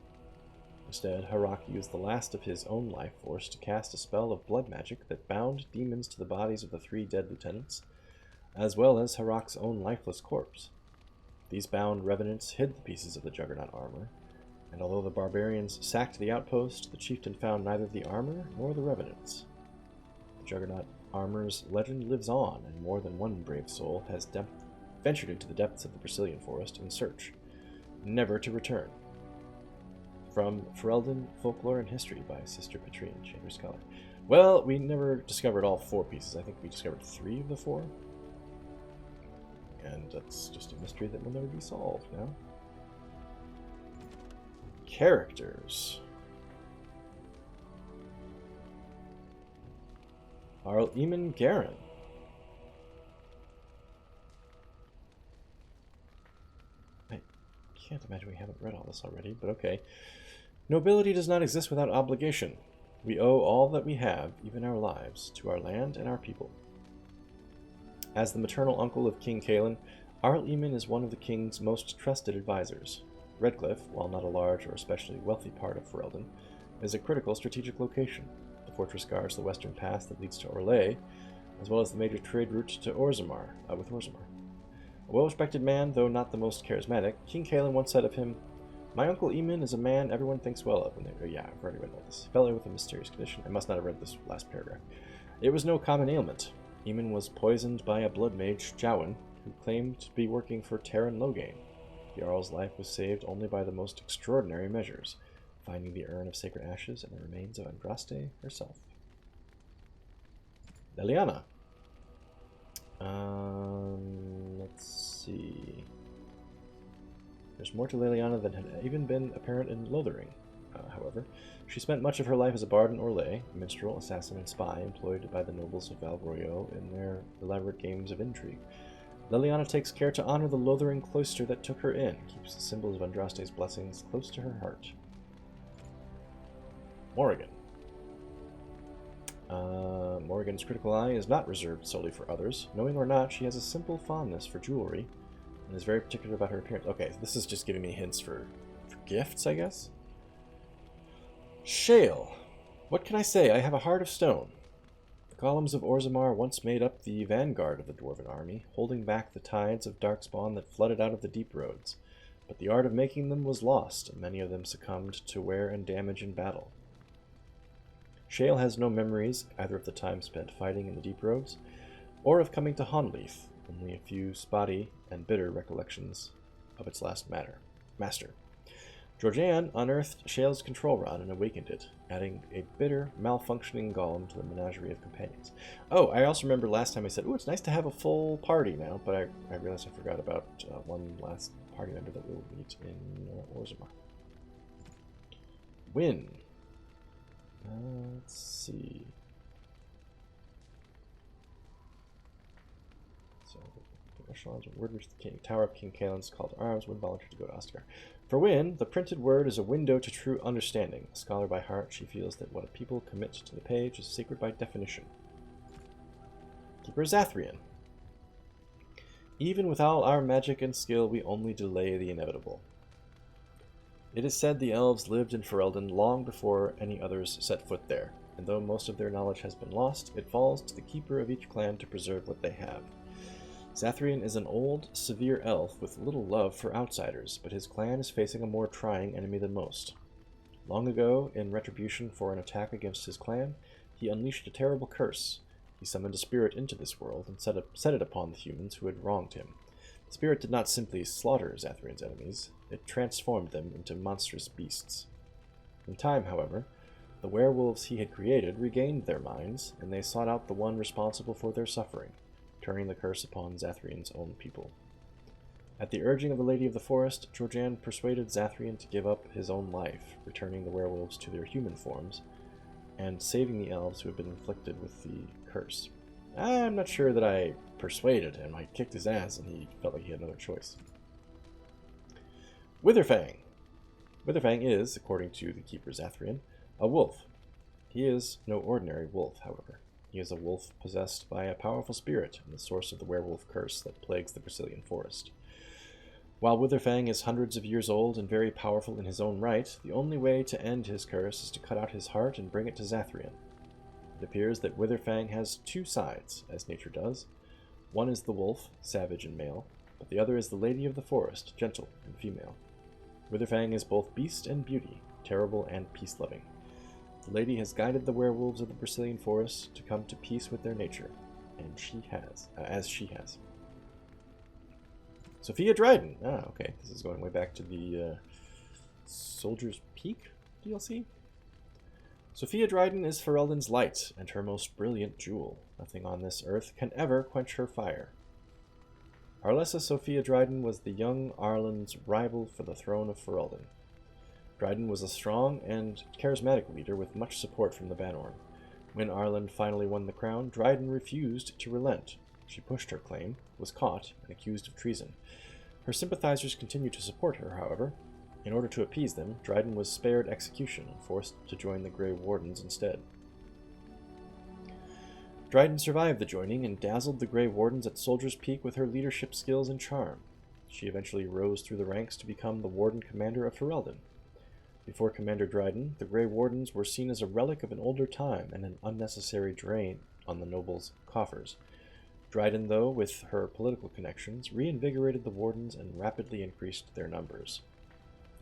Instead, Harak used the last of his own life force to cast a spell of blood magic that bound demons to the bodies of the 3 dead lieutenants, as well as Harak's own lifeless corpse. These bound revenants hid the pieces of the Juggernaut armor, and although the barbarians sacked the outpost, the chieftain found neither the armor nor the revenants. The Juggernaut armor's legend lives on, and more than one brave soul has ventured into the depths of the Brazilian forest in search, never to return. From Ferelden, Folklore and History by Sister Petrine, Chantry Scholar. Well, we never discovered all 4 pieces. I think we discovered 3 of the 4. And that's just a mystery that will never be solved now. Characters. Arl Eamon Garin. I can't imagine we haven't read all this already, but okay. Nobility does not exist without obligation. We owe all that we have, even our lives, to our land and our people. As the maternal uncle of King Kaelin, Arl Eamon is one of the king's most trusted advisors. Redcliffe, while not a large or especially wealthy part of Ferelden, is a critical strategic location. The fortress guards the western pass that leads to Orlais, as well as the major trade route to Orzammar, with Orzammar. A well-respected man, though not the most charismatic, King Kaelin once said of him, "My uncle Eamon is a man everyone thinks well of." Yeah, I've already read all this. Fellow with a mysterious condition. I must not have read this last paragraph. It was no common ailment. Eamon was poisoned by a blood mage, Jowan, who claimed to be working for Terran Loghain. The Jarl's life was saved only by the most extraordinary measures, finding the urn of sacred ashes and the remains of Andraste herself. Eliana. Let's see. There's more to Liliana than had even been apparent in Lothering. However, she spent much of her life as a bard in Orlais, a minstrel, assassin, and spy employed by the nobles of Valroyo in their elaborate games of intrigue. Liliana takes care to honor the Lothering cloister that took her in, keeps the symbols of Andraste's blessings close to her heart. Morrigan. Morrigan's critical eye is not reserved solely for others. Knowing or not, she has a simple fondness for jewelry, and is very particular about her appearance. Okay, this is just giving me hints for gifts, I guess? Shale. What can I say? I have a heart of stone. The columns of Orzammar once made up the vanguard of the dwarven army, holding back the tides of darkspawn that flooded out of the deep roads. But the art of making them was lost, and many of them succumbed to wear and damage in battle. Shale has no memories either of the time spent fighting in the deep roads, or of coming to Honleith, only a few spotty and bitter recollections of its last matter. master. Georgianne unearthed Shale's control rod and awakened it, adding a bitter, malfunctioning golem to the menagerie of companions. Oh, I also remember last time I said, it's nice to have a full party now, but I realized I forgot about one last party member that we'll meet in Orzammar. Win. Let's see. So, the echelons of word reach the king. Tower of King Kaelin's call to arms. Win volunteer to go to Oscar. For Win, the printed word is a window to true understanding. A scholar by heart, she feels that what a people commit to the page is sacred by definition. Keeper Zathrian. Even with all our magic and skill, we only delay the inevitable. It is said the elves lived in Ferelden long before any others set foot there, and though most of their knowledge has been lost, it falls to the keeper of each clan to preserve what they have. Zathrian is an old, severe elf with little love for outsiders, but his clan is facing a more trying enemy than most. Long ago, in retribution for an attack against his clan, he unleashed a terrible curse. He summoned a spirit into this world and set it upon the humans who had wronged him. The spirit did not simply slaughter Zathrian's enemies, it transformed them into monstrous beasts. In time, however, the werewolves he had created regained their minds, and they sought out the one responsible for their suffering, turning the curse upon Zathrian's own people. At the urging of the Lady of the Forest, Georgianne persuaded Zathrian to give up his own life, returning the werewolves to their human forms, and saving the elves who had been inflicted with the curse. I'm not sure that I persuaded him. I kicked his ass, and he felt like he had no choice. Witherfang. Witherfang is, according to the Keeper Zathrian, a wolf. He is no ordinary wolf, however. He is a wolf possessed by a powerful spirit and the source of the werewolf curse that plagues the Brazilian forest. While Witherfang is hundreds of years old and very powerful in his own right, the only way to end his curse is to cut out his heart and bring it to Zathrian. It appears that Witherfang has two sides, as nature does. One is the wolf, savage and male, but the other is the Lady of the Forest, gentle and female. Witherfang is both beast and beauty, terrible and peace-loving. The lady has guided the werewolves of the Brazilian forest to come to peace with their nature, and as she has. Sophia Dryden. Okay. This is going way back to the Soldier's Peak DLC. Sophia Dryden is Ferelden's light and her most brilliant jewel. Nothing on this earth can ever quench her fire. Arlessa Sophia Dryden was the young Arlen's rival for the throne of Ferelden. Dryden was a strong and charismatic leader with much support from the Banorn. When Arlen finally won the crown, Dryden refused to relent. She pushed her claim, was caught, and accused of treason. Her sympathizers continued to support her, however. In order to appease them, Dryden was spared execution and forced to join the Grey Wardens instead. Dryden survived the joining and dazzled the Grey Wardens at Soldier's Peak with her leadership skills and charm. She eventually rose through the ranks to become the Warden Commander of Ferelden. Before Commander Dryden, the Grey Wardens were seen as a relic of an older time and an unnecessary drain on the nobles' coffers. Dryden, though, with her political connections, reinvigorated the Wardens and rapidly increased their numbers.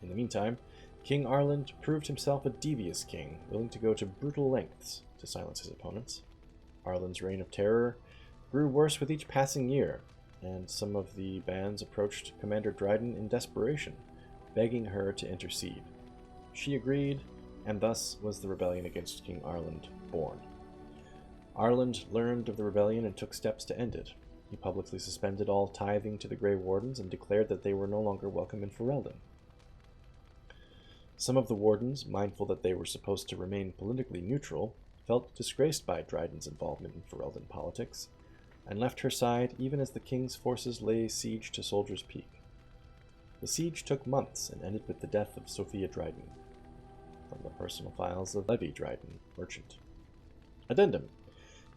In the meantime, King Arland proved himself a devious king, willing to go to brutal lengths to silence his opponents. Arland's reign of terror grew worse with each passing year, and some of the bands approached Commander Dryden in desperation, begging her to intercede. She agreed, and thus was the rebellion against King Arland born. Arland learned of the rebellion and took steps to end it. He publicly suspended all tithing to the Grey Wardens and declared that they were no longer welcome in Ferelden. Some of the Wardens, mindful that they were supposed to remain politically neutral, felt disgraced by Dryden's involvement in Ferelden politics, and left her side even as the king's forces lay siege to Soldier's Peak. The siege took months and ended with the death of Sophia Dryden. From the personal files of Levi Dryden, merchant. Addendum.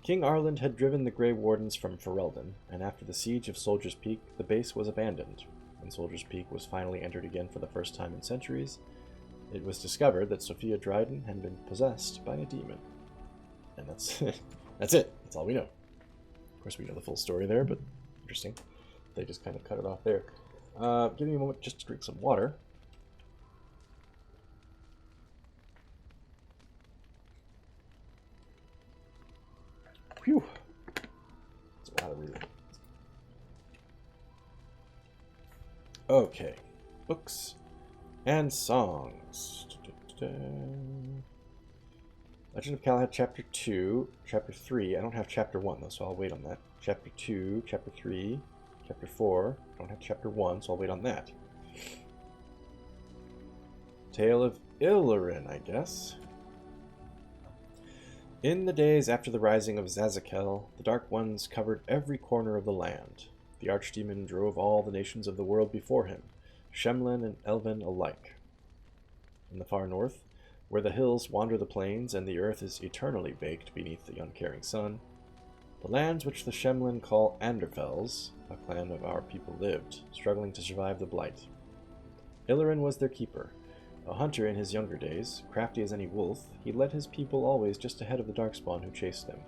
King Arland had driven the Grey Wardens from Ferelden, and after the siege of Soldier's Peak, the base was abandoned. When Soldier's Peak was finally entered again for the first time in centuries, it was discovered that Sophia Dryden had been possessed by a demon. And that's it. That's it. That's all we know. Of course, we know the full story there, but interesting. They just kind of cut it off there. Give me a moment just to drink some water. Phew. That's a lot of reading. Okay. Books And songs. Legend of Galahad Chapter 2, Chapter 3. I don't have Chapter 1 though, so I'll wait on that. Chapter 2, Chapter 3, Chapter 4. I don't have Chapter 1, so I'll wait on that. Tale of Elgin, I guess. In the days after the rising of Zazakel, the Dark Ones covered every corner of the land. The Archdemon drove all the nations of the world before him, Shemlin and Elven alike. In the far north, where the hills wander the plains and the earth is eternally baked beneath the uncaring sun, the lands which the Shemlin call Anderfels, a clan of our people lived, struggling to survive the blight. Elgin was their keeper. A hunter in his younger days, crafty as any wolf, he led his people always just ahead of the Darkspawn who chased them.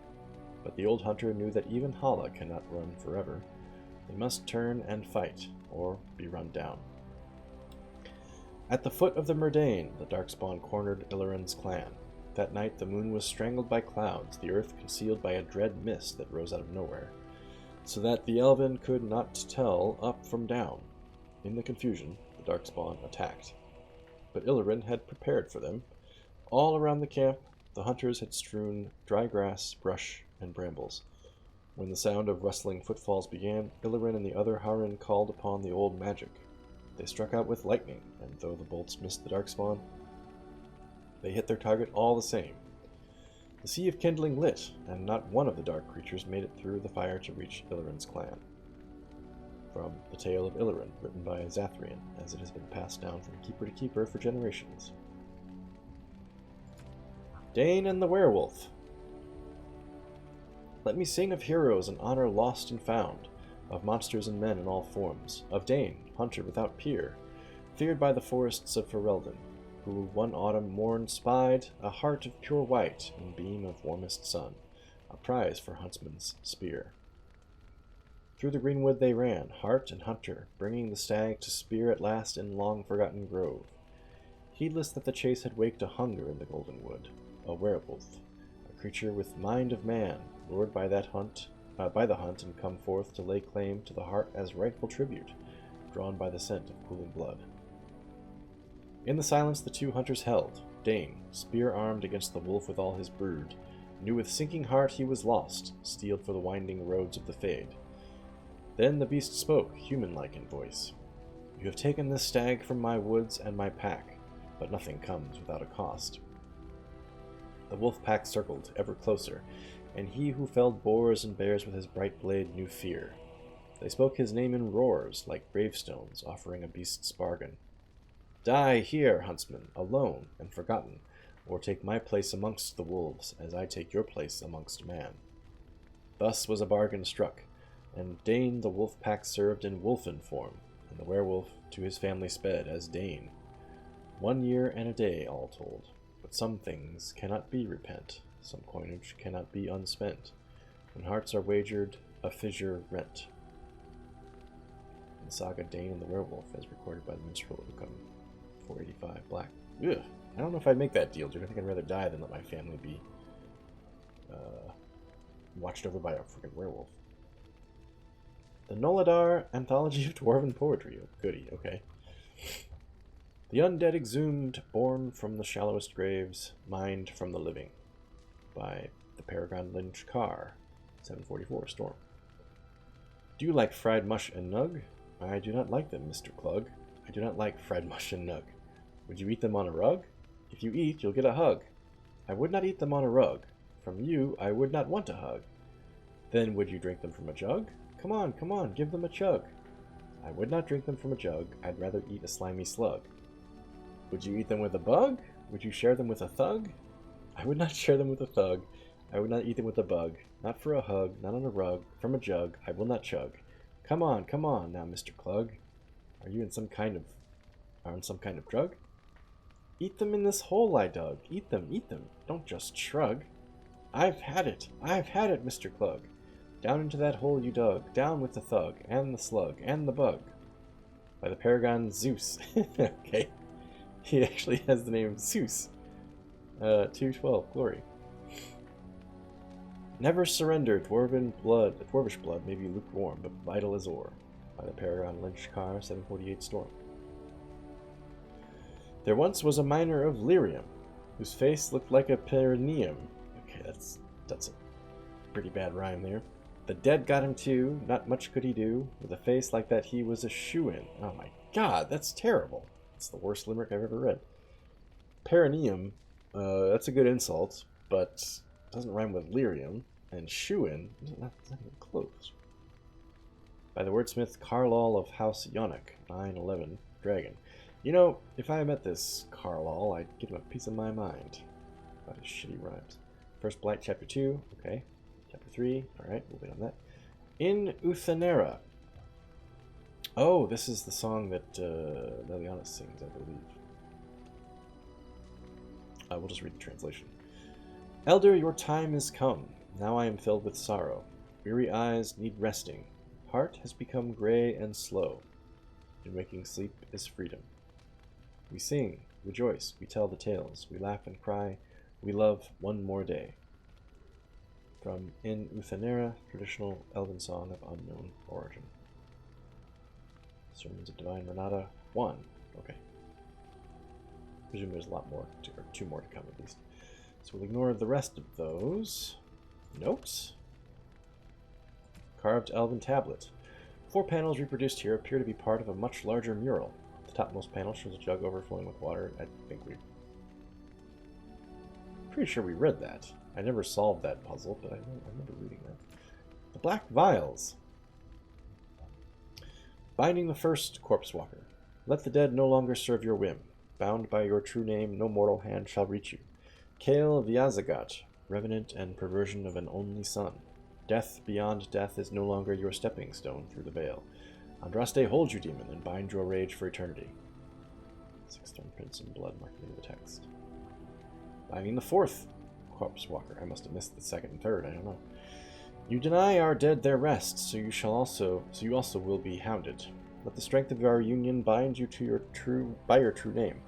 But the old hunter knew that even Hala cannot run forever. They must turn and fight, or be run down. At the foot of the Murdain, the Darkspawn cornered Elrin's clan. That night the moon was strangled by clouds, the earth concealed by a dread mist that rose out of nowhere, so that the Elven could not tell up from down. In the confusion, the Darkspawn attacked. But Elrin had prepared for them. All around the camp, the hunters had strewn dry grass, brush, and brambles. When the sound of rustling footfalls began, Elrin and the other Harin called upon the old magic. They struck out with lightning, and though the bolts missed the Darkspawn, they hit their target all the same. The sea of kindling lit, and not one of the dark creatures made it through the fire to reach Elrin's clan. From The Tale of Elgin, written by Zathrian, as it has been passed down from keeper to keeper for generations. Dane and the Werewolf. Let me sing of heroes and honor lost and found, of monsters and men in all forms, of Dane, hunter without peer, feared by the forests of Ferelden, who one autumn morn spied a heart of pure white in beam of warmest sun, a prize for huntsman's spear. Through the greenwood they ran, hart and hunter, bringing the stag to spear at last in long-forgotten grove. Heedless that the chase had waked a hunger in the golden wood, a werewolf, a creature with mind of man, lured by the hunt and come forth to lay claim to the heart as rightful tribute, drawn by the scent of cooling blood. In the silence the two hunters held. Dane, spear-armed against the wolf with all his brood, knew with sinking heart he was lost, steeled for the winding roads of the Fade. Then the beast spoke, human-like in voice. You have taken this stag from my woods and my pack, but nothing comes without a cost. The wolf pack circled, ever closer, and he who felled boars and bears with his bright blade knew fear. They spoke his name in roars, like gravestones offering a beast's bargain. Die here, huntsman, alone and forgotten, or take my place amongst the wolves, as I take your place amongst man. Thus was a bargain struck, and Dane the wolf pack served in wolfen form, and the werewolf to his family sped as Dane. 1 year and a day, all told, but some things cannot be repent, some coinage cannot be unspent. When hearts are wagered, a fissure rent. The saga Dane and the Werewolf, as recorded by the minstrel Ukam, 485 black. Ugh, I don't know if I'd make that deal, dude. I think I'd rather die than let my family be watched over by a freaking werewolf. The Noladar Anthology of Dwarven Poetry. Oh, goody, okay. The undead exhumed, born from the shallowest graves, mined from the living. By the Paragon Lynch Carr, 744 Storm. Do you like fried mush and nug? I do not like them, Mr. Klug. I do not like fried mush and nug. Would you eat them on a rug? If you eat, you'll get a hug. I would not eat them on a rug. From you, I would not want a hug. Then would you drink them from a jug? Come on, give them a chug. I would not drink them from a jug. I'd rather eat a slimy slug. Would you eat them with a bug? Would you share them with a thug? I would not share them with a thug. I would not eat them with a bug. Not for a hug, not on a rug, from a jug, I will not chug. Come on now, Mr. Klug. Are you on some kind of drug? Eat them in this hole I dug. Eat them. Don't just shrug. I've had it, Mr. Klug. Down into that hole you dug, down with the thug, and the slug, and the bug. By the Paragon Zeus. Okay. He actually has the name Zeus. 212, Glory. Never surrender, dwarvish blood may be lukewarm, but vital as ore. By the Paragon Lynch Carr, 748 Storm. There once was a miner of lyrium, whose face looked like a perineum. Okay, that's a pretty bad rhyme there. The dead got him too, not much could he do. With a face like that he was a shoo-in. Oh my god, that's terrible. It's the worst limerick I've ever read. Perineum, that's a good insult, but it doesn't rhyme with lyrium. And shoo-in, not even close. By the wordsmith Carlall of House Yonick, 911, Dragon. You know, if I met this Carlall, I'd give him a piece of my mind. About his shitty rhymes. First Blight, Chapter 2, okay. Chapter 3, alright, we'll wait on that. In Uthanera. Oh, this is the song that Eliana sings, I believe. We'll just read the translation. Elder, your time is come. Now I am filled with sorrow. Weary eyes need resting. Heart has become gray and slow. In waking sleep is freedom. We sing, rejoice, we tell the tales, we laugh and cry, we love one more day. From In Uthanera, traditional Elven song of unknown origin. Sermons of Divine Renata 1. Okay. I presume there's a lot more, or 2 more to come at least. So we'll ignore the rest of those. Notes. Carved Elven tablet. 4 panels reproduced here appear to be part of a much larger mural. The topmost panel shows a jug overflowing with water. I think we... Pretty sure we read that. I never solved that puzzle, but I remember reading that. The Black Vials. Binding the first, Corpse Walker. Let the dead no longer serve your whim. Bound by your true name, no mortal hand shall reach you. Kael Viazagat, revenant and perversion of an only son. Death beyond death is no longer your stepping stone through the veil. Andraste holds you, demon, and bind your rage for eternity. 6 thumbprints in blood marking the text. Binding the fourth, Corpse Walker. I must have missed the second and third, I don't know. You deny our dead their rest, so you also will be hounded. Let the strength of our union bind you to your true name.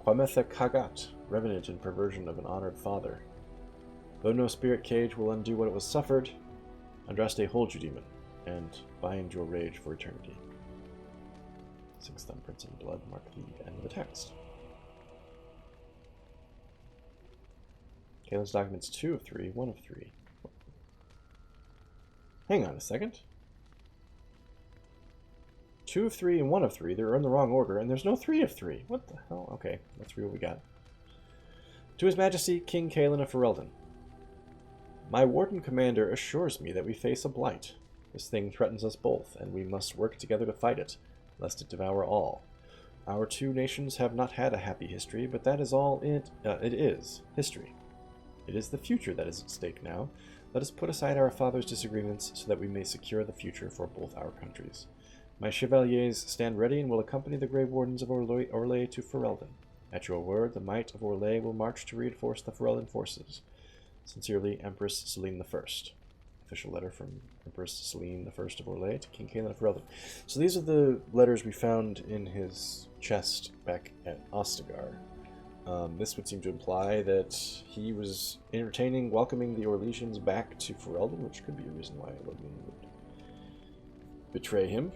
Quametha Kagat, revenant and perversion of an honored father. Though no spirit cage will undo what it was suffered, Andraste holds you, demon, and bind your rage for eternity. 6 thumbprints in blood mark the end of the text. Kaelin's documents 2 of 3, 1 of 3. Hang on a second. 2 of 3 and 1 of 3, they're in the wrong order, and there's no 3 of 3. What the hell? Okay, let's read what we got. To His Majesty, King Kaelin of Ferelden. My warden commander assures me that we face a blight. This thing threatens us both, and we must work together to fight it, lest it devour all. Our 2 nations have not had a happy history, but that is all it is, history. It is the future that is at stake now. Let us put aside our father's disagreements so that we may secure the future for both our countries. My chevaliers stand ready and will accompany the Grey Wardens of Orlais to Ferelden. At your word, the might of Orlais will march to reinforce the Ferelden forces. Sincerely, Empress Celine I. Official letter from Empress Celine I of Orlais to King Kaelin of Ferelden. So these are the letters we found in his chest back at Ostagar. This would seem to imply that he was welcoming the Orlesians back to Ferelden, which could be a reason why Logan would betray him,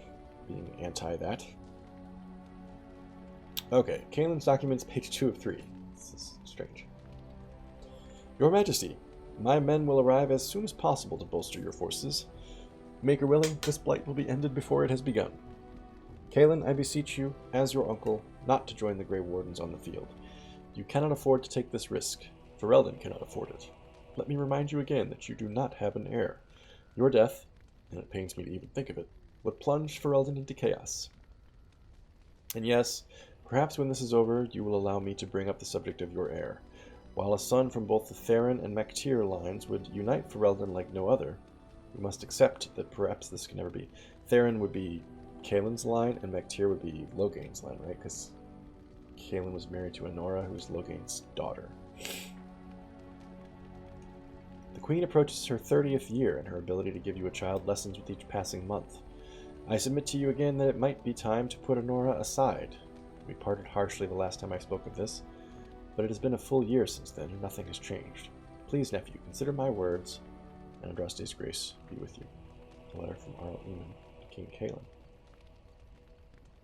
being anti-that. Okay, Kaelin's documents, page 2 of 3. This is strange. Your Majesty, my men will arrive as soon as possible to bolster your forces. Maker willing, this blight will be ended before it has begun. Kaelin, I beseech you, as your uncle, not to join the Grey Wardens on the field. You cannot afford to take this risk. Ferelden cannot afford it. Let me remind you again that you do not have an heir. Your death, and it pains me to even think of it, would plunge Ferelden into chaos. And yes, perhaps when this is over, you will allow me to bring up the subject of your heir. While a son from both the Theron and Mactyr lines would unite Ferelden like no other, we must accept that perhaps this can never be. Theron would be Kaelin's line, and Mactyr would be Logain's line, right? Because Kaelin was married to Anora, who was Logain's daughter. The Queen approaches her 30th year, and her ability to give you a child lessens with each passing month. I submit to you again that it might be time to put Anora aside. We parted harshly the last time I spoke of this, but it has been a full year since then, and nothing has changed. Please, nephew, consider my words, and Andraste's grace be with you. A letter from Arl Eamon to King Kaelin.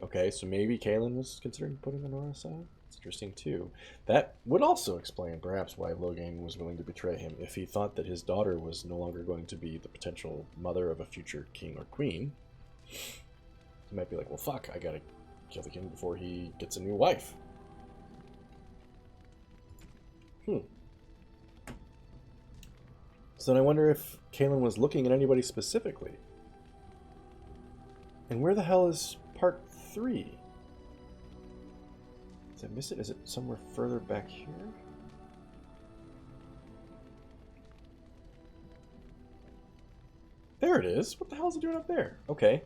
Okay, so maybe Kaelin was considering putting Anora aside? It's interesting, too. That would also explain, perhaps, why Logain was willing to betray him. If he thought that his daughter was no longer going to be the potential mother of a future king or queen, he might be like, well, fuck, I gotta kill the king before he gets a new wife. So then I wonder if Kaelin was looking at anybody specifically. And where the hell is part 3? Did I miss it? Is it somewhere further back here? There it is. What the hell is it doing up there? Okay.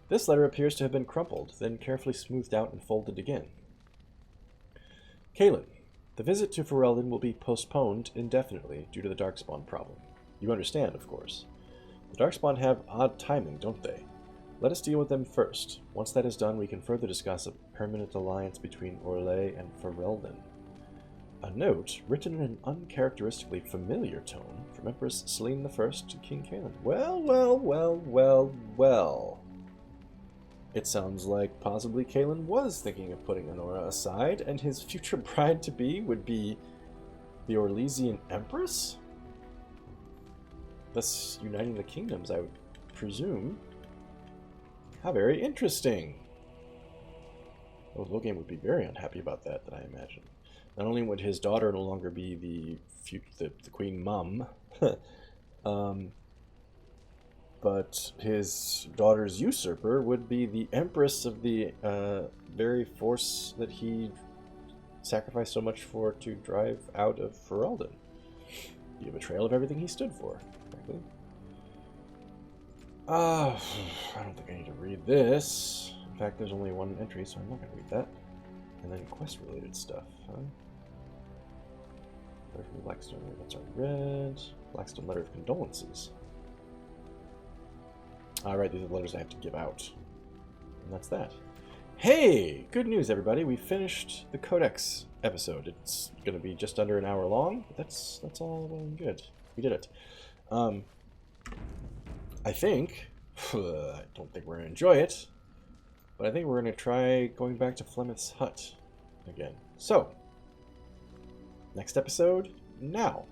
This letter appears to have been crumpled, then carefully smoothed out and folded again. Kaelin, the visit to Ferelden will be postponed indefinitely due to the Darkspawn problem. You understand, of course. The Darkspawn have odd timing, don't they? Let us deal with them first. Once that is done, we can further discuss a permanent alliance between Soleil and Ferelden. A note, written in an uncharacteristically familiar tone, from Empress Celine I to King Kaelin. Well, well, well, well, well. It sounds like possibly Kaelin was thinking of putting Honora aside, and his future bride-to-be would be the Orlesian Empress? Thus uniting the kingdoms, I would presume. How very interesting. Oh, Logain would be very unhappy about that, I imagine. Not only would his daughter no longer be the queen mum, but his daughter's usurper would be the empress of the very force that he sacrificed so much for to drive out of Ferelden. Be a betrayal of everything he stood for, frankly. I don't think I need to read this. In fact, there's only one entry, so I'm not going to read that. And then quest-related stuff, huh? Letter from Blackstone, that's already read. Blackstone Letter of Condolences. Alright, these are the letters I have to give out. And that's that. Hey! Good news, everybody. We finished the Codex episode. It's going to be just under an hour long, but that's all well and good. We did it. I think, I don't think we're going to enjoy it, but I think we're going to try going back to Flemeth's hut again. So, next episode, now.